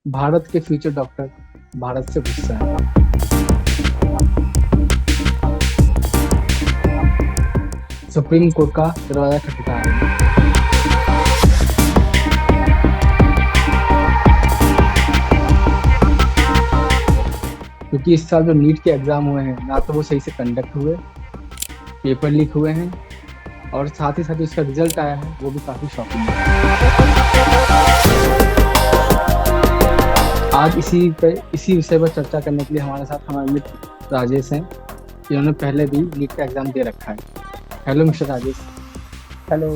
भारत के future doctor Bharat से गुस्सा है। सुप्रीम कोर्ट का दरवाजा खटखटा है। क्योंकि इस साल जो नीट के एग्जाम हुए हैं ना तो वो सही से कंडक्ट हुए, पेपर लीक हुए हैं, और साथ ही साथ उसका रिजल्ट आया है वो भी काफी शॉकिंग है। आज इसी विषय पर चर्चा करने के लिए हमारे साथ हमारे मित्र राजेश हैं, जिन्होंने पहले भी नीट का एग्जाम दे रखा है। Hello mister Rajesh. हेलो।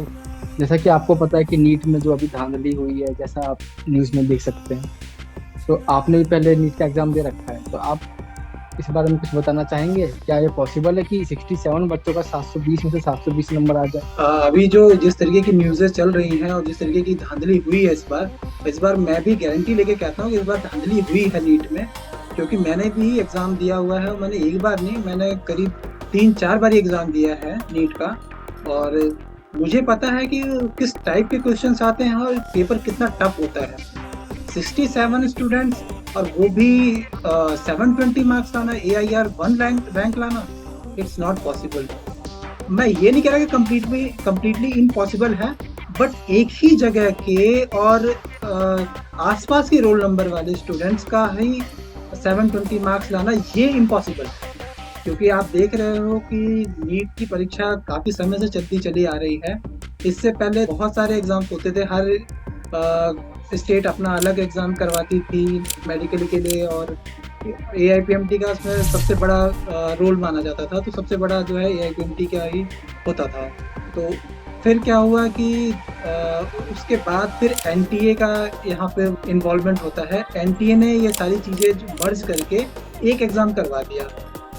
जैसा कि आपको पता है कि नीट में जो अभी धांधली हुई है, जैसा आप न्यूज़ में देख सकते हैं, तो आपने भी पहले नीट का एग्जाम दे रखा है, तो आप इस बारे में कुछ बताना चाहेंगे? क्या ये पॉसिबल है कि 67 बच्चों का 720 में से 720 नंबर आ जाए? अभी जो जिस तरीके की न्यूज़ें चल रही हैं और जिस तरीके की धांधली हुई है इस बार मैं भी गारंटी लेके कहता हूँ कि इस बार धांधली हुई है नीट में, क्योंकि मैंने भी एग्ज़ाम दिया हुआ है। मैंने एक बार नहीं, मैंने करीब 3-4 बार एग्ज़ाम दिया है नीट का, और मुझे पता है कि किस टाइप के क्वेश्चंस आते हैं और पेपर कितना टफ होता है। 67 स्टूडेंट्स और वो भी 720 मार्क्स लाना, AIR 1 रैंक लाना, इट्स नॉट पॉसिबल। मैं ये नहीं कह रहा कि कम्प्लीटली इम्पॉसिबल है, बट एक ही जगह के और आसपास के रोल नंबर वाले स्टूडेंट्स का ही 720 मार्क्स लाना ये इम्पॉसिबल है। क्योंकि आप देख रहे हो कि नीट की परीक्षा काफ़ी समय से चलती चली आ रही है। इससे पहले बहुत सारे एग्ज़ाम्स होते थे, हर स्टेट अपना अलग एग्ज़ाम करवाती थी मेडिकल के लिए, और AIPMT का उसमें सबसे बड़ा रोल माना जाता था, तो सबसे बड़ा जो है AIPMT का ही होता था। तो फिर क्या हुआ कि उसके बाद फिर NTA का यहाँ पे इन्वॉल्वमेंट होता है। NTA ने ये सारी चीज़ें मर्ज करके एक एग्ज़ाम करवा दिया,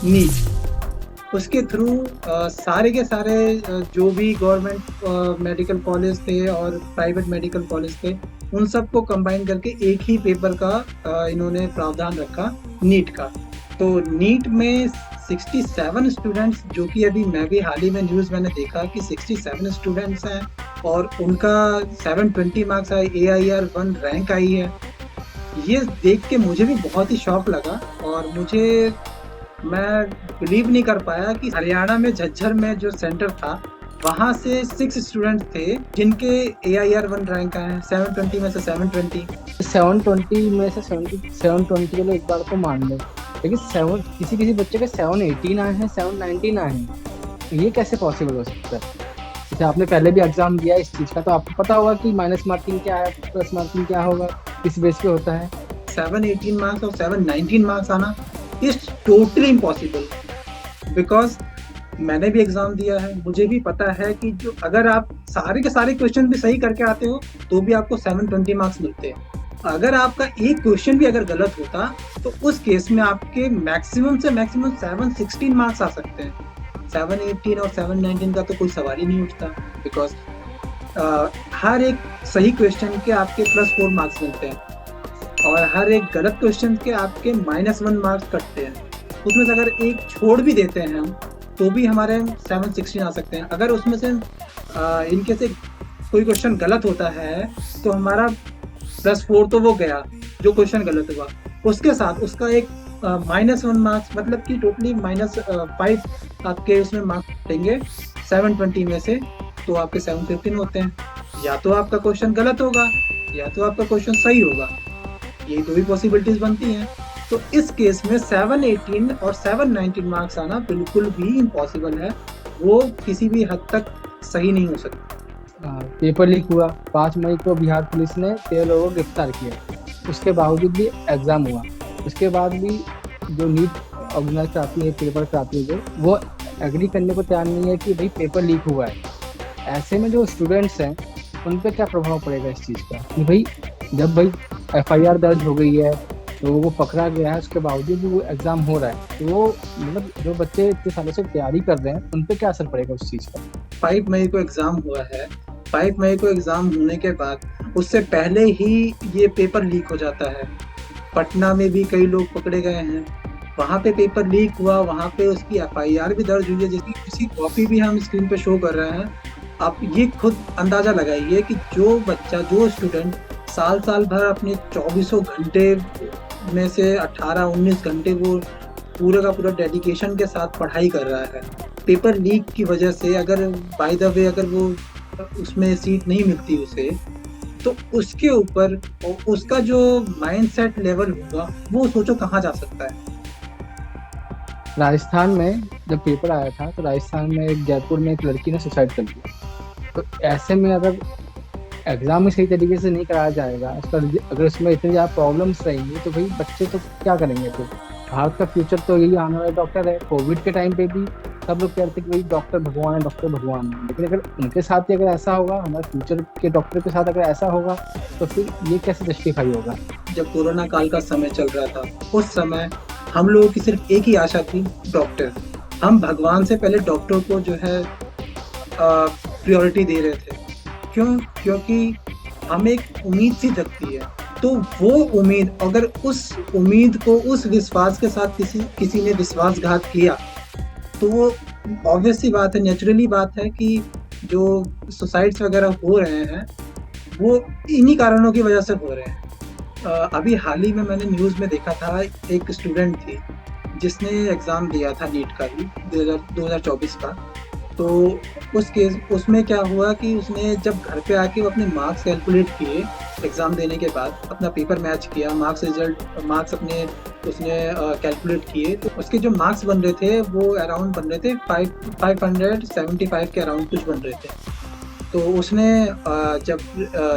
नीट। उसके थ्रू सारे के सारे जो भी गवर्नमेंट मेडिकल कॉलेज थे और प्राइवेट मेडिकल कॉलेज थे, उन सबको कंबाइन करके एक ही पेपर का इन्होंने प्रावधान रखा, नीट का। तो नीट में 67 स्टूडेंट्स, जो कि अभी मैं भी हाल ही में न्यूज़ मैंने देखा कि 67 स्टूडेंट्स हैं और उनका 720 मार्क्स आए, AIR 1 रैंक आई है। ये देख के मुझे भी बहुत ही शौक लगा, और मैं बिलीव नहीं कर पाया कि हरियाणा में झज्जर में जो सेंटर था, वहाँ से 6 स्टूडेंट्स थे जिनके AIR 1 रैंक आए हैं, 720 में से 720। 720 में से 720 के लिए एक बार तो मान लो, लेकिन किसी बच्चे के 718 आए हैं, 719 आए हैं, ये कैसे पॉसिबल हो सकता है? जैसे आपने पहले भी एग्जाम दिया इस चीज़ का, तो आपको पता होगा कि माइनस मार्किंग क्या है, प्लस मार्किंग क्या होगा, किस बेस पे होता है। 718 मार्क्स और 719 मार्क्स आना इज टोटली इम्पॉसिबल, बिकॉज मैंने भी एग्जाम दिया है, मुझे भी पता है कि जो अगर आप सारे के सारे क्वेश्चन भी सही करके आते हो तो भी आपको 720 मार्क्स मिलते हैं। अगर आपका एक क्वेश्चन भी अगर गलत होता तो उस केस में आपके मैक्सिमम से मैक्सिमम 716 मार्क्स आ सकते हैं। 718 और 719 का तो कोई सवाल ही नहीं उठता, बिकॉज हर एक सही क्वेश्चन के आपके +4 मार्क्स मिलते हैं और हर एक गलत क्वेश्चन के आपके -1 मार्क्स कटते हैं। उसमें से अगर एक छोड़ भी देते हैं हम तो भी हमारे 716 आ सकते हैं। अगर उसमें से इनके से कोई क्वेश्चन गलत होता है तो हमारा +4 तो वो गया जो क्वेश्चन गलत हुआ, उसके साथ उसका एक -1 मार्क्स, मतलब कि टोटली -5 आपके उसमें मार्क्स देंगे 720 में से, तो आपके 715 होते हैं। या तो आपका क्वेश्चन गलत होगा या तो आपका क्वेश्चन सही होगा, ये दो ही पॉसिबिलिटीज बनती हैं। तो इस केस में 718 और 719 मार्क्स आना बिल्कुल भी इम्पॉसिबल है, वो किसी भी हद तक सही नहीं हो सकता। पेपर लीक हुआ, 5 मई को बिहार पुलिस ने 13 लोगों को गिरफ्तार किया, उसके बावजूद भी एग्ज़ाम हुआ। उसके बाद भी जो नीट ऑर्गेनाइज कराती है, पेपर कराती है, जो वो एग्री करने को तैयार नहीं है कि भाई पेपर लीक हुआ है। ऐसे में जो स्टूडेंट्स हैं उन पर क्या प्रभाव पड़ेगा इस चीज़ का कि भाई जब FIR दर्ज हो गई है तो वो पकड़ा गया है, उसके बावजूद भी वो एग्ज़ाम हो रहा है, तो वो मतलब जो बच्चे इतने सालों से तैयारी कर रहे हैं उन पर क्या असर पड़ेगा उस चीज़ का? 5 मई को एग्ज़ाम हुआ है। 5 मई को एग्ज़ाम होने के बाद उससे पहले ही ये पेपर लीक हो जाता है। पटना में भी कई लोग पकड़े गए हैं, वहाँ पे पेपर लीक हुआ, वहाँ पे उसकी FIR भी दर्ज हुई है, जिसकी कॉपी भी हम स्क्रीन पे शो कर रहे हैं। आप ये खुद अंदाज़ा लगाइए कि जो स्टूडेंट साल साल भर अपने 2400 घंटे में से 18-19 घंटे वो पूरे का पूरा डेडिकेशन के साथ पढ़ाई कर रहा है। पेपर लीक की वजह से अगर बाय द वे अगर वो उसमें सीट नहीं मिलती उसे, तो उसके ऊपर उसका जो माइंडसेट लेवल होगा वो सोचो कहाँ जा सकता है। राजस्थान में जब पेपर आया था तो राजस्थान में एक जयपुर में एक लड़की ने सुसाइड कर लिया। तो ऐसे में अगर एग्जाम में सही तरीके से नहीं कराया जाएगा, उसका अगर उसमें इतनी ज़्यादा प्रॉब्लम्स रहेंगी तो भाई बच्चे तो क्या करेंगे फिर। भारत का फ्यूचर तो यही आने वाला डॉक्टर है। कोविड के टाइम पे भी सब लोग कहते कि भाई डॉक्टर भगवान है, डॉक्टर भगवान है, लेकिन अगर उनके साथ ही अगर ऐसा होगा, हमारे फ्यूचर के डॉक्टर के साथ अगर ऐसा होगा तो फिर ये कैसे जस्टिफाई होगा। जब कोरोना काल का समय चल रहा था उस समय हम लोगों की सिर्फ एक ही आशा थी, डॉक्टर। हम भगवान से पहले डॉक्टर को जो है प्रायोरिटी दे रहे थे। क्यों? क्योंकि हमें एक उम्मीद सी जगती है। तो वो उम्मीद, अगर उस उम्मीद को उस विश्वास के साथ किसी ने विश्वासघात किया तो वो ऑब्वियस सी बात है, नेचुरली बात है कि जो सुसाइड्स वगैरह हो रहे हैं वो इन्हीं कारणों की वजह से हो रहे हैं। अभी हाल ही में मैंने न्यूज़ में देखा था, एक स्टूडेंट थी जिसने एग्ज़ाम दिया था नीट का भी 2024 का। तो उसमें क्या हुआ कि उसने जब घर पे आके वो अपने मार्क्स कैलकुलेट किए, एग्ज़ाम देने के बाद अपना पेपर मैच किया, मार्क्स अपने उसने कैलकुलेट किए, तो उसके जो मार्क्स बन रहे थे वो अराउंड बन रहे थे 575 के अराउंड कुछ बन रहे थे। तो उसने जब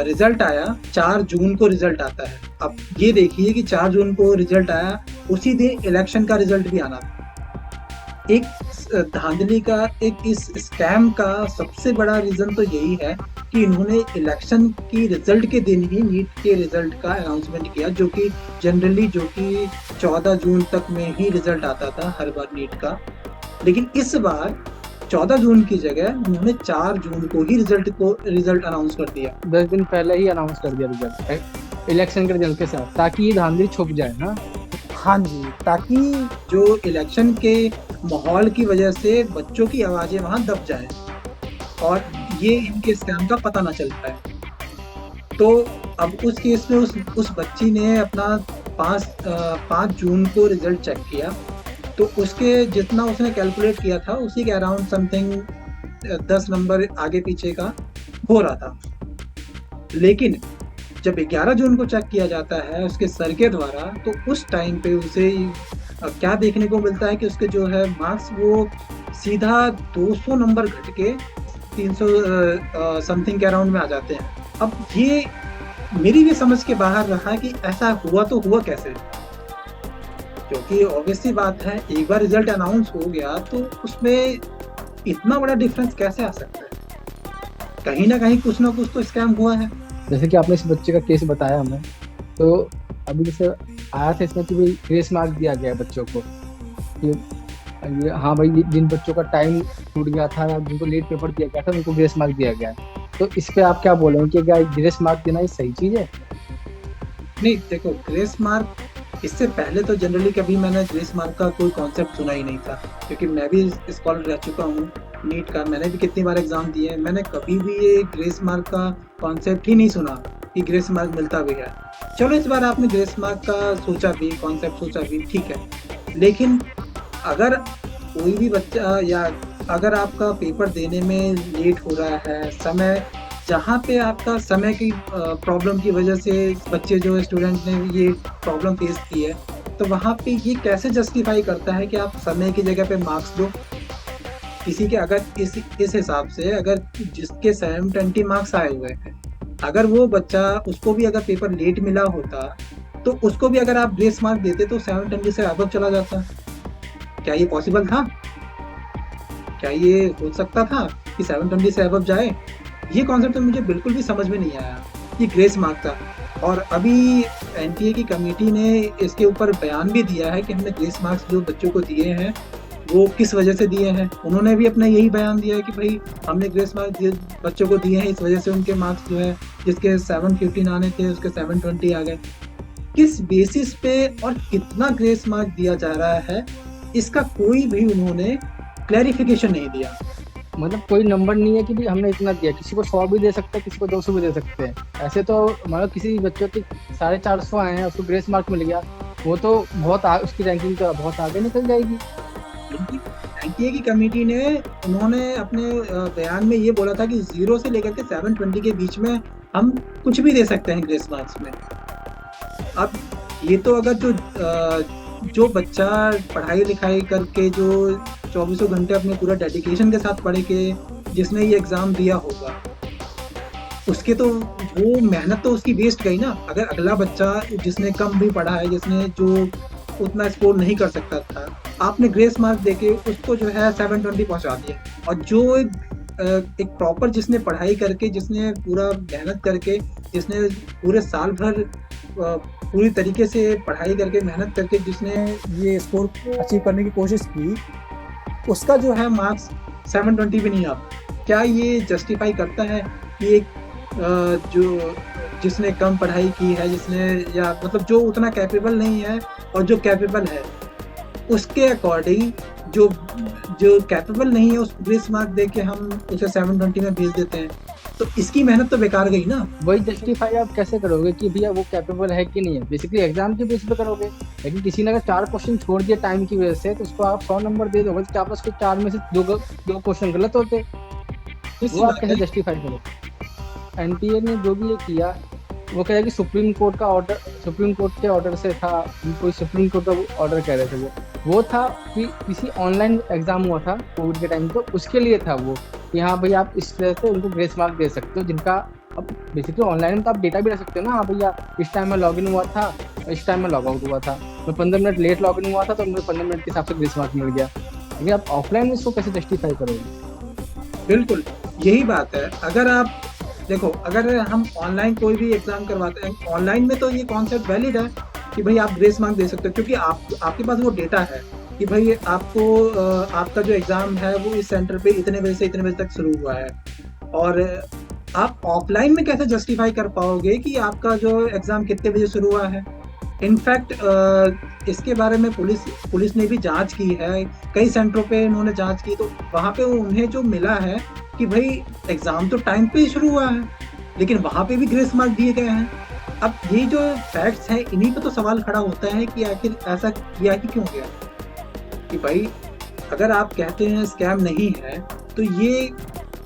रिज़ल्ट आया, 4 जून को रिज़ल्ट आता है। अब ये देखिए कि 4 जून को रिज़ल्ट आया, उसी दिन इलेक्शन का रिज़ल्ट भी आना था। एक धांधली का, एक इस स्कैम का सबसे बड़ा रीज़न तो यही है कि इन्होंने इलेक्शन की रिज़ल्ट के दिन ही नीट के रिज़ल्ट का अनाउंसमेंट किया, जो कि जनरली 14 जून तक में ही रिज़ल्ट आता था हर बार नीट का। लेकिन इस बार 14 जून की जगह उन्होंने 4 जून को ही रिज़ल्ट अनाउंस कर दिया। 10 दिन पहले ही अनाउंस कर दिया रिजल्ट, इलेक्शन के रिजल्ट के साथ, ताकि ये धांधली छुप जाए ना। हाँ जी, ताकि जो इलेक्शन के माहौल की वजह से बच्चों की आवाज़ें वहाँ दब जाए और ये इनके स्कैम का पता ना चल पाए। तो अब उस केस में उस बच्ची ने अपना 5 जून को रिज़ल्ट चेक किया, तो उसके जितना उसने कैलकुलेट किया था उसी के अराउंड समथिंग 10 नंबर आगे पीछे का हो रहा था। लेकिन जब 11 जून को चेक किया जाता है उसके सर के द्वारा, तो उस टाइम पे उसे क्या देखने को मिलता है कि उसके जो है मार्क्स वो सीधा 200 नंबर घट के 300 समथिंग के अराउंड में आ जाते हैं। अब ये मेरी भी समझ के बाहर रहा कि ऐसा हुआ तो हुआ कैसे, क्योंकि ऑब्वियस सी बात है, एक बार रिजल्ट अनाउंस हो गया तो उसमें इतना बड़ा डिफरेंस कैसे आ सकता है। कहीं ना कहीं कुछ ना कुछ तो स्कैम हुआ है। जैसे कि आपने इस बच्चे का केस बताया हमें, तो अभी जैसे आया था इसमें कि भाई ग्रेस मार्क दिया गया है बच्चों को कि ये हाँ भाई जिन बच्चों का टाइम छूट गया था या जिनको लेट पेपर दिया गया था उनको ग्रेस मार्क दिया गया है। तो इस पे आप क्या बोलेंगे कि क्या ग्रेस मार्क देना ये सही चीज़ है? नहीं, देखो, ग्रेस मार्क इससे पहले तो जनरली कभी मैंने ग्रेस मार्क का कोई कॉन्सेप्ट सुना ही नहीं था, क्योंकि मैं भी स्कॉलर रह चुका हूँ नीट का, मैंने भी कितनी बार एग्ज़ाम दिए हैं, मैंने कभी भी ये ग्रेस मार्क का कॉन्सेप्ट ही नहीं सुना कि ग्रेस मार्क मिलता भी है। चलो इस बार आपने ग्रेस मार्क का सोचा भी, कॉन्सेप्ट सोचा भी, ठीक है। लेकिन अगर कोई भी बच्चा या अगर आपका पेपर देने में लेट हो रहा है, समय जहाँ पे आपका समय की प्रॉब्लम की वजह से बच्चे जो स्टूडेंट ने ये प्रॉब्लम फेस की है, तो वहाँ पे ये कैसे जस्टिफाई करता है कि आप समय की जगह पे मार्क्स दो किसी के? अगर इस हिसाब से अगर जिसके 720 मार्क्स आए हुए हैं, अगर वो बच्चा, उसको भी अगर पेपर लेट मिला होता तो उसको भी अगर आप ग्रेस मार्क देते तो 720 से अबव चला जाता। क्या ये पॉसिबल था? क्या ये हो सकता था कि 720 से अबव जाए? ये कॉन्सेप्ट तो मुझे बिल्कुल भी समझ में नहीं आया, ये ग्रेस मार्क था। और अभी एनटीए की कमेटी ने इसके ऊपर बयान भी दिया है कि हमने ग्रेस मार्क्स जो बच्चों को दिए हैं वो किस वजह से दिए हैं। उन्होंने भी अपना यही बयान दिया है कि भाई हमने ग्रेस मार्क्स बच्चों को दिए हैं, इस वजह से उनके मार्क्स जो है जिसके 715 आने थे उसके 720 आ गए। किस बेसिस पे और कितना ग्रेस मार्क दिया जा रहा है, इसका कोई भी उन्होंने क्लैरिफिकेशन नहीं दिया। मतलब कोई नंबर नहीं है कि भी हमने इतना दिया, किसी को 100 भी दे सकते हैं, किसी को 200 भी दे सकते हैं। ऐसे तो मतलब किसी बच्चों के 450 आए हैं, उसको ग्रेस मार्क मिल गया, वो तो उसकी रैंकिंग तो बहुत आगे निकल जाएगी। एनटीए की कमेटी ने, उन्होंने अपने बयान में ये बोला था कि 0 से लेकर के 720 के बीच में हम कुछ भी दे सकते हैं ग्रेस मार्क्स में। अब ये तो अगर जो बच्चा पढ़ाई लिखाई करके, जो 24 घंटे अपने पूरा डेडिकेशन के साथ पढ़े के जिसने ये एग्ज़ाम दिया होगा, उसके तो वो मेहनत तो उसकी वेस्ट गई ना। अगर अगला बच्चा जिसने कम भी पढ़ा है, जिसने जो उतना स्कोर नहीं कर सकता था, आपने ग्रेस मार्क देके उसको जो है 720 पहुंचा दिया, और जो एक प्रॉपर जिसने पढ़ाई करके, जिसने पूरा मेहनत करके, जिसने पूरे साल भर पूरी तरीके से पढ़ाई करके मेहनत करके जिसने ये स्कोर अचीव करने की कोशिश की, उसका जो है मार्क्स 720 भी नहीं आता। क्या ये जस्टिफाई करता है कि एक जो जिसने कम पढ़ाई की है, जिसने या मतलब जो उतना कैपेबल नहीं है, और जो कैपेबल है उसके अकॉर्डिंग जो जो कैपेबल नहीं है उसको ग्रेस मार्क दे के हम उसे 720 में भेज देते हैं, तो इसकी मेहनत तो बेकार गई ना। वही जस्टिफाई आप कैसे करोगे कि भैया वो कैपेबल है कि नहीं है, बेसिकली एग्जाम के बेस पे करोगे। लेकिन किसी ने अगर 4 क्वेश्चन छोड़ दिया टाइम की वजह से, तो उसको आप 100 नंबर दे दोगे, तो आपस के 4 में से दो क्वेश्चन गलत होते, वो आप कैसे जस्टिफाई करोगे। एनटीए ने जो भी ये किया, वो कह रहा है कि सुप्रीम कोर्ट के ऑर्डर से था, कोई सुप्रीम कोर्ट का ऑर्डर कह रहे थे वो था कि किसी ऑनलाइन एग्जाम हुआ था कोविड के टाइम, तो उसके लिए था वो कि हाँ भैया आप इस तरह से उनको ग्रेस मार्क दे सकते हो, जिनका अब बेसिकली ऑनलाइन में तो आप डेटा भी रख सकते हो ना। हाँ भैया इस टाइम में लॉगिन हुआ था, इस टाइम में लॉग आउट हुआ था, मैं 15 मिनट लेट लॉगिन हुआ था, तो मुझे 15 मिनट के हिसाब से ग्रेस मार्क मिल गया। लेकिन आप ऑफलाइन में इसको कैसे जस्टिफाई करोगे। बिल्कुल यही बात है। अगर आप देखो, अगर हम ऑनलाइन कोई भी एग्जाम करवाते हैं, ऑनलाइन में तो ये कॉन्सेप्ट वैलिड है कि भाई आप ग्रेस मार्क दे सकते हो, क्योंकि आपके पास वो डेटा है कि भाई आपको आपका जो एग्जाम है वो इस सेंटर पे इतने बजे से इतने बजे तक शुरू हुआ है। और आप ऑफलाइन में कैसे जस्टिफाई कर पाओगे कि आपका जो एग्जाम कितने बजे शुरू हुआ है। इनफैक्ट इसके बारे में पुलिस ने भी जांच की है, कई सेंटरों पे उन्होंने जांच की, तो वहाँ पे उन्हें जो मिला है कि भाई एग्जाम तो टाइम पे ही शुरू हुआ है, लेकिन वहाँ पे भी ग्रेस मार्क दिए गए हैं। अब ये जो फैक्ट्स हैं, इन्हीं पे तो सवाल खड़ा होता है कि आखिर ऐसा किया ही क्यों गया। कि भाई अगर आप कहते हैं स्कैम नहीं है, तो ये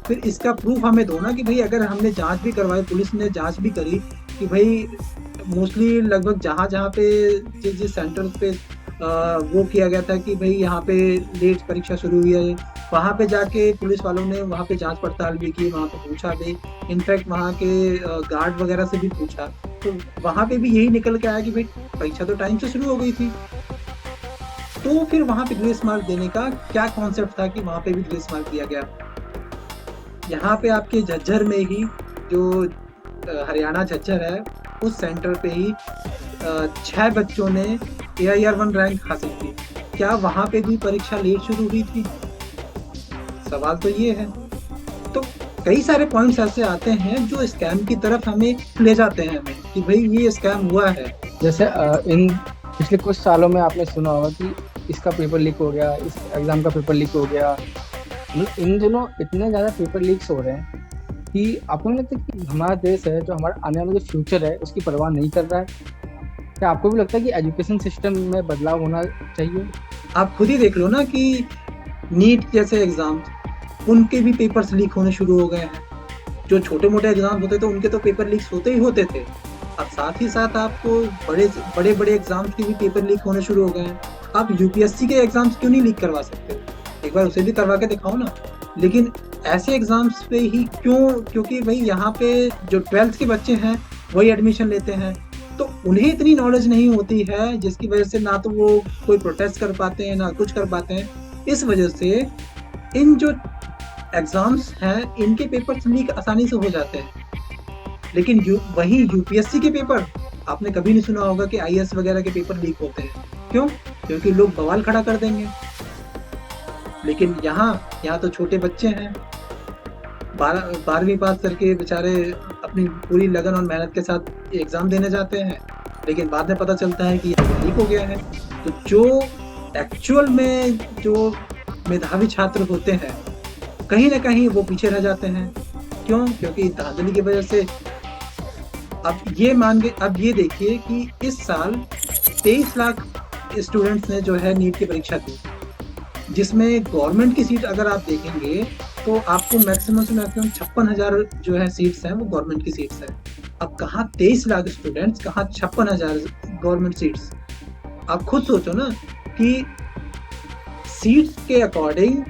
फिर इसका प्रूफ हमें दो ना, कि भाई अगर हमने जांच भी करवाई, पुलिस ने जांच भी करी कि भाई मोस्टली लगभग जहाँ पे जिस सेंटर पे वो किया गया था कि भाई यहाँ पे लेट परीक्षा शुरू हुई है, वहाँ पे जाके पुलिस वालों ने वहाँ पे जांच पड़ताल भी की, वहाँ पे पूछा भी, इनफैक्ट वहाँ के गार्ड वगैरह से भी पूछा, तो वहाँ पे भी यही निकल के आया कि भाई परीक्षा तो टाइम से शुरू हो गई थी। तो फिर वहाँ पे ग्रेस मार्क देने का क्या कॉन्सेप्ट था कि वहाँ पे भी ग्रेस मार्क दिया गया। यहाँ पे आपके झज्जर में ही, जो हरियाणा झज्जर है, उस सेंटर पे ही 6 बच्चों ने AIR1 रैंक हासिल की। क्या वहाँ पे भी परीक्षा लेट शुरू हुई थी? सवाल तो ये है। तो कई सारे पॉइंट्स ऐसे आते हैं जो स्कैम की तरफ हमें ले जाते हैं, हमें कि भाई ये स्कैम हुआ है। जैसे इन पिछले कुछ सालों में आपने सुना होगा कि इसका पेपर लीक हो गया, इस एग्जाम का पेपर लीक हो गया। इन दिनों इतने ज़्यादा पेपर लीक्स हो रहे हैं कि आपको नहीं लगता कि हमारा देश है जो हमारा आने वाला जो फ्यूचर है उसकी परवाह नहीं कर रहा है। क्या आपको भी लगता है कि एजुकेशन सिस्टम में बदलाव होना चाहिए। आप खुद ही देख लो ना कि नीट जैसे एग्जाम, उनके भी पेपर्स लीक होने शुरू हो गए हैं। जो छोटे मोटे एग्जाम होते थे उनके तो पेपर लीक्स होते ही होते थे, अब साथ ही साथ आपको बड़े बड़े एग्जाम्स के भी पेपर लीक होने शुरू हो गए हैं। आप यूपीएससी के एग्जाम्स क्यों नहीं लीक करवा सकते? एक बार उसे भी करवा के दिखाओ ना। लेकिन ऐसे एग्जाम्स पे ही क्यों? क्योंकि भाई यहाँ पे जो 12th के बच्चे हैं वही एडमिशन लेते हैं, तो उन्हें इतनी नॉलेज नहीं होती है, जिसकी वजह से ना तो वो कोई प्रोटेस्ट कर पाते हैं, ना कुछ कर पाते हैं। इस वजह से इन जो एग्जाम्स हैं इनके पेपर लीक आसानी से हो जाते हैं। लेकिन वही यूपीएससी के पेपर आपने कभी नहीं सुना होगा कि आईएएस वगैरह के पेपर लीक होते हैं। क्यों? क्योंकि लोग बवाल खड़ा कर देंगे। लेकिन यहाँ तो छोटे बच्चे हैं, 12वीं पास करके बेचारे अपनी पूरी लगन और मेहनत के साथ एग्जाम देने जाते हैं, लेकिन बाद में पता चलता है कि ये लीक हो गया है। तो जो एक्चुअल में जो मेधावी छात्र होते हैं, कहीं ना कहीं वो पीछे रह जाते हैं। क्यों? क्योंकि धांधली की वजह से। अब ये देखिए कि इस साल 23 लाख स्टूडेंट्स ने जो है नीट की परीक्षा दी, जिसमें गवर्नमेंट की सीट अगर आप देखेंगे तो आपको मैक्सिमम से मैक्सिमम 56,000 जो है सीट्स हैं वो गवर्नमेंट की सीट्स हैं। अब कहाँ 23 लाख स्टूडेंट्स, कहाँ 56,000 गवर्नमेंट सीट्स। आप खुद सोचो ना कि सीट्स के अकॉर्डिंग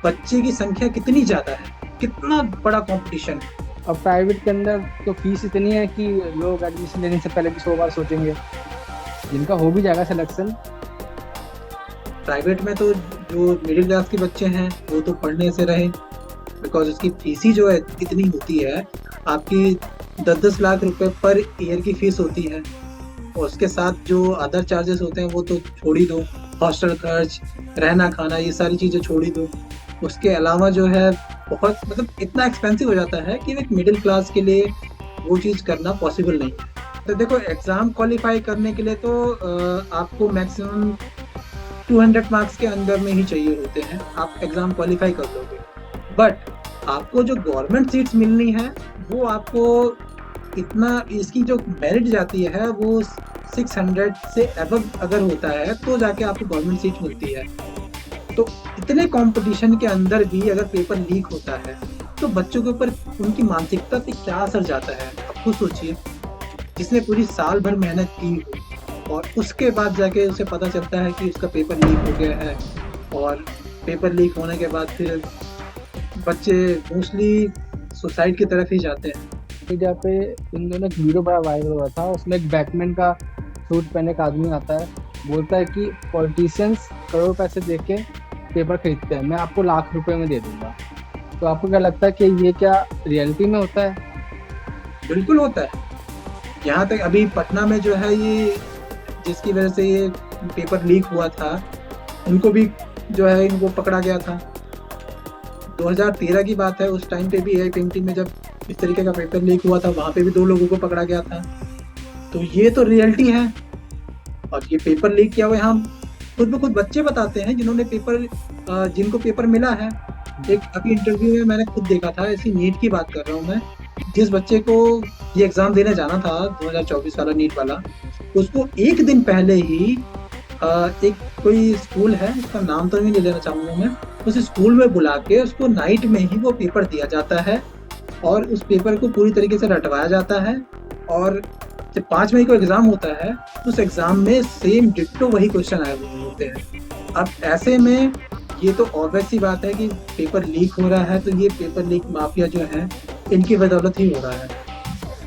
बच्चे की संख्या कितनी ज्यादा है, कितना बड़ा कंपटीशन है। और प्राइवेट के अंदर तो फीस इतनी है कि लोग एडमिशन लेने से पहले भी 100 बार सोचेंगे। जिनका हो भी जाएगा सिलेक्शन। प्राइवेट में तो जो मिडिल क्लास के बच्चे हैं वो तो पढ़ने से रहे, बिकॉज उसकी फीस ही जो है इतनी होती है। आपकी 10-10 लाख रुपए पर ईयर की फीस होती है, और उसके साथ जो अदर चार्जेस होते हैं वो तो छोड़ ही दो। हॉस्टल खर्च, रहना खाना, ये सारी चीज़ें छोड़ ही दो। उसके अलावा जो है बहुत मतलब इतना एक्सपेंसिव हो जाता है कि एक मिडिल क्लास के लिए वो चीज़ करना पॉसिबल नहीं है। तो देखो, एग्ज़ाम क्वालिफाई करने के लिए तो आपको मैक्सिमम 200 मार्क्स के अंदर में ही चाहिए होते हैं, आप एग्ज़ाम क्वालिफाई कर लोगे। बट आपको जो गवर्नमेंट सीट्स मिलनी है वो आपको इतना, इसकी जो मेरिट जाती है वो 600 से अबव अगर होता है तो जाके आपको गवर्नमेंट सीट मिलती है। तो इतने कंपटीशन के अंदर भी अगर पेपर लीक होता है तो बच्चों के ऊपर उनकी मानसिकता पे क्या असर जाता है, आप खुद सोचिए। जिसने पूरी साल भर मेहनत की हो और उसके बाद जाके उसे पता चलता है कि उसका पेपर लीक हो गया है, और पेपर लीक होने के बाद फिर बच्चे मोस्टली सुसाइड की तरफ ही जाते हैं। मीडिया पे इन दोनों एक वीडियो बड़ा वायरल हुआ था। उसमें एक बैटमैन का सूट पहने एक आदमी आता है, बोलता है कि पॉलिटिशियंस करोड़ पैसे दे के पेपर खरीदते हैं, मैं आपको लाख रुपए में दे दूंगा। तो आपको क्या लगता है कि ये क्या रियलिटी में होता है? बिल्कुल होता है। यहाँ तक अभी पटना में जो है ये, जिसकी वजह से ये पेपर लीक हुआ था, उनको भी जो है इनको पकड़ा गया था। 2013 की बात है, उस टाइम पे भी एआई पेंटिंग में जब इस तरीके का पेपर लीक हुआ था, वहाँ पे भी 2 लोगों को पकड़ा गया था। तो ये तो रियलिटी है। और ये पेपर लीक किया हुआ यहाँ खुद ब खुद बच्चे बताते हैं जिन्होंने जिनको पेपर मिला है। एक अभी इंटरव्यू में मैंने खुद देखा था, ऐसी नीट की बात कर रहा हूँ मैं, जिस बच्चे को ये एग्जाम देने जाना था 2024 वाला नीट वाला, उसको एक दिन पहले ही एक कोई स्कूल है, उसका नाम तो नहीं लेना चाहूँगा मैं, उस स्कूल में बुला के उसको नाइट में ही वो पेपर दिया जाता है और उस पेपर को पूरी तरीके से रटवाया जाता है। और जब 5 मई को एग्जाम होता है उस एग्जाम में सेम डिट्टो वही क्वेश्चन आए हुए होते हैं। अब ऐसे में ये तो ऑब्वियस सी बात है कि पेपर लीक हो रहा है, तो ये पेपर लीक माफिया जो है इनकी बदौलत ही हो रहा है।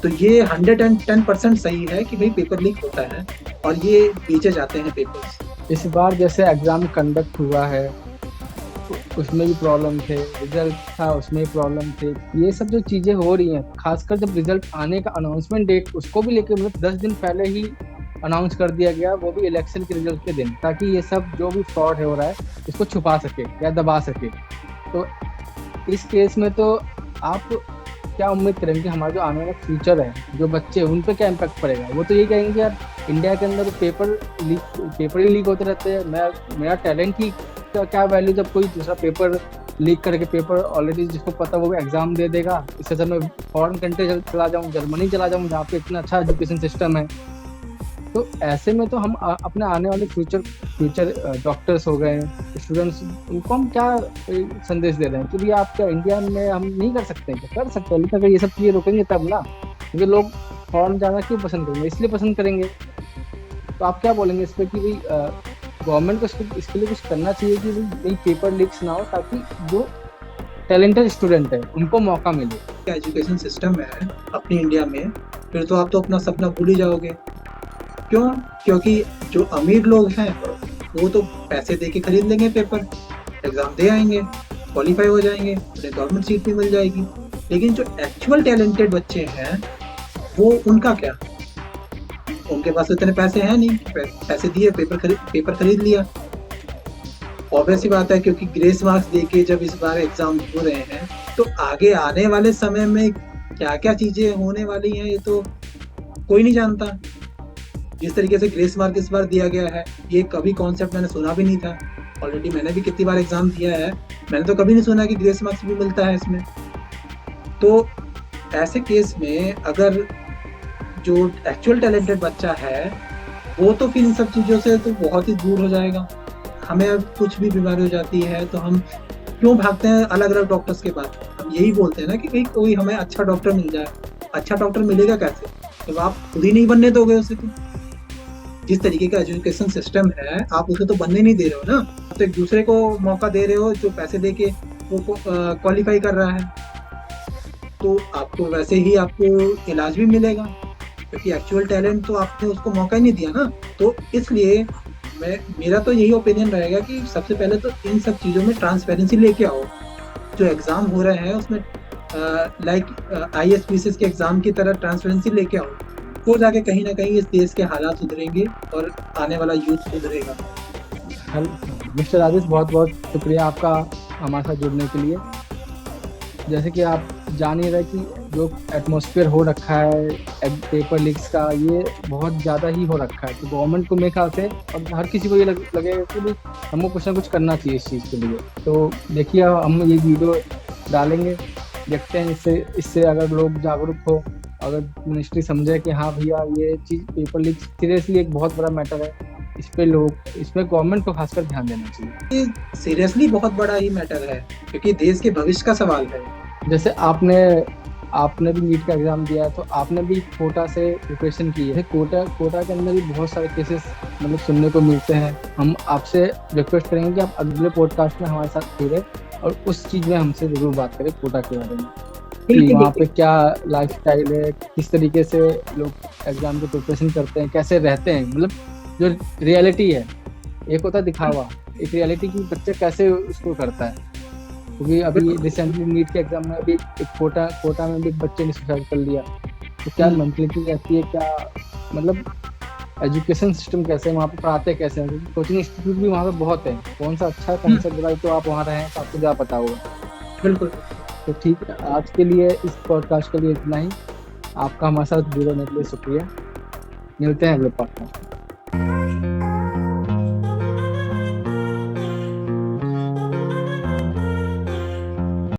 तो ये 110% सही है कि भाई पेपर लीक होता है और ये बेचे जाते हैं पेपर्स। इस बार जैसे एग्जाम कंडक्ट हुआ है उसमें भी प्रॉब्लम थे, रिजल्ट था उसमें भी प्रॉब्लम थे। ये सब जो चीज़ें हो रही हैं, खासकर जब रिजल्ट आने का अनाउंसमेंट डेट, उसको भी लेके मतलब 10 दिन पहले ही अनाउंस कर दिया गया, वो भी इलेक्शन के रिजल्ट के दिन, ताकि ये सब जो भी फ्रॉड हो रहा है इसको छुपा सके या दबा सके। तो इस केस में तो आप क्या उम्मीद करेंगे कि हमारा जो आने वाला फ्यूचर है, जो बच्चे उन पर क्या इम्पैक्ट पड़ेगा? वो तो ये कहेंगे यार इंडिया के अंदर पेपर ही लीक होते रहते हैं, मेरा टैलेंट ही क्या वैल्यू जब कोई दूसरा पेपर लीक करके पेपर ऑलरेडी जिसको पता वो एग्जाम दे देगा। इससे अच्छा मैं फॉरेन कंट्री चला जाऊँ, जर्मनी चला जाऊँ जहाँ पे इतना अच्छा एजुकेशन सिस्टम है। तो ऐसे में तो हम अपने आने वाले फ्यूचर डॉक्टर्स हो गए, स्टूडेंट्स, उनको हम क्या संदेश दे रहे हैं कि भाई आप क्या इंडिया में हम नहीं कर सकते हैं? कर सकते हैं, लेकिन अगर ये सब चीज़ें रोकेंगे तब ना, क्योंकि लोग फॉरेन जाना क्यों पसंद करेंगे? इसलिए पसंद करेंगे। तो आप क्या बोलेंगे इस पर कि भाई गवर्नमेंट को इसके लिए कुछ करना चाहिए कि भाई पेपर लीक्स ना हो, ताकि जो टैलेंटेड स्टूडेंट है उनको मौका मिले। एजुकेशन सिस्टम है अपनी इंडिया में, फिर तो आप तो अपना सपना भूल ही जाओगे। क्यों? क्योंकि जो अमीर लोग हैं वो तो पैसे दे के खरीद लेंगे पेपर, एग्जाम दे आएंगे, क्वालिफाई हो जाएंगे, उन्हें गवर्नमेंट सीट भी मिल जाएगी। लेकिन जो एक्चुअल टैलेंटेड बच्चे हैं वो उनका क्या? उनके पास इतने पैसे हैं नहीं, पैसे दिए पेपर खरीद लिया। ऑब्वियस सी बात है, क्योंकि ग्रेस मार्क्स देके जब इस बार एग्जाम हो रहे हैं तो आगे आने वाले समय में क्या क्या चीजें होने वाली हैं ये तो कोई नहीं जानता। जिस तरीके से ग्रेस मार्क इस बार दिया गया है, ये कभी कॉन्सेप्ट मैंने सुना भी नहीं था। ऑलरेडी मैंने भी कितनी बार एग्जाम दिया है, मैंने तो कभी नहीं सुना कि ग्रेस मार्क्स भी मिलता है इसमें। तो ऐसे केस में अगर जो एक्चुअल टैलेंटेड बच्चा है वो तो फिर इन सब चीजों से तो बहुत ही दूर हो जाएगा। हमें अब कुछ भी बीमारी हो जाती है तो हम क्यों भागते हैं अलग अलग डॉक्टर्स के पास? हम यही बोलते हैं ना कि कहीं कोई हमें अच्छा डॉक्टर मिल जाए। अच्छा डॉक्टर मिलेगा कैसे जब आप खुद ही नहीं बनने दोगे उसे? तो जिस तरीके का एजुकेशन सिस्टम है आप उसे तो बनने नहीं दे रहे हो ना, तो एक दूसरे को मौका दे रहे हो जो पैसे दे के वो क्वालिफाई कर रहा है। तो आपको वैसे ही आपको इलाज भी मिलेगा, क्योंकि एक्चुअल टैलेंट तो आपने उसको मौका ही नहीं दिया ना। तो इसलिए मेरा तो यही ओपिनियन रहेगा कि सबसे पहले तो इन सब चीज़ों में ट्रांसपेरेंसी लेके आओ। जो एग्ज़ाम हो रहे हैं उसमें लाइक ISPCS के एग्ज़ाम की तरह ट्रांसपेरेंसी लेके आओ, तो जाके कहीं ना कहीं इस देश के हालात सुधरेंगे और आने वाला यूथ सुधरेगा। मिस्टर राजेश, बहुत बहुत शुक्रिया आपका हमारे साथ जुड़ने के लिए। जैसे कि आप जान ही रहे कि जो एटमॉस्फेयर हो रखा है पेपर लीक्स का, ये बहुत ज़्यादा ही हो रखा है। तो गवर्नमेंट को मेरे ख्याल से अब हर किसी को ये लगेगा कि भी हमको कुछ ना कुछ करना चाहिए इस चीज़ के लिए। तो देखिए हम ये वीडियो डालेंगे, देखते हैं इससे इससे अगर लोग जागरूक हो, अगर मिनिस्ट्री समझे कि हाँ भैया ये चीज़ पेपर लीक सीरियसली एक बहुत बड़ा मैटर है, इसमें गवर्नमेंट को खासकर ध्यान देना चाहिए। ये सीरियसली बहुत बड़ा ही मैटर है क्योंकि देश के भविष्य का सवाल है। जैसे आपने भी नीट का एग्जाम दिया है, तो आपने भी कोटा से प्रिपरेशन की है। कोटा के अंदर भी बहुत सारे केसेस मतलब सुनने को मिलते हैं। हम आपसे रिक्वेस्ट करेंगे कि आप अगले पॉडकास्ट में हमारे साथ जुड़े और उस चीज़ में हमसे ज़रूर बात करें कोटा के बारे में, कि वहाँ पे क्या लाइफ स्टाइल है, किस तरीके से लोग एग्जाम की प्रिपरेशन करते हैं, कैसे रहते हैं, मतलब जो रियलिटी है। एक होता है दिखावा, एक रियलिटी की बच्चा कैसे उसको करता है। क्योंकि अभी रिसेंटली नीट के एग्जाम में अभी एक कोटा में भी एक बच्चे ने सुसाइड कर लिया। तो क्या मेंटलिटी रहती है, क्या मतलब एजुकेशन सिस्टम कैसे है, वहाँ पे पढ़ाते कैसे हैं? कोचिंग इंस्टीट्यूट भी वहाँ पे बहुत है, कौन सा अच्छा है कौन सा बुरा है, तो आप वहाँ रहे हैं तो आपको ज़्यादा पता होगा। बिल्कुल। तो ठीक है, आज के लिए इस पॉडकास्ट के लिए इतना ही। आपका हमारे साथ जुड़ने के लिए शुक्रिया। मिलते हैं अगले पॉडकास्ट में।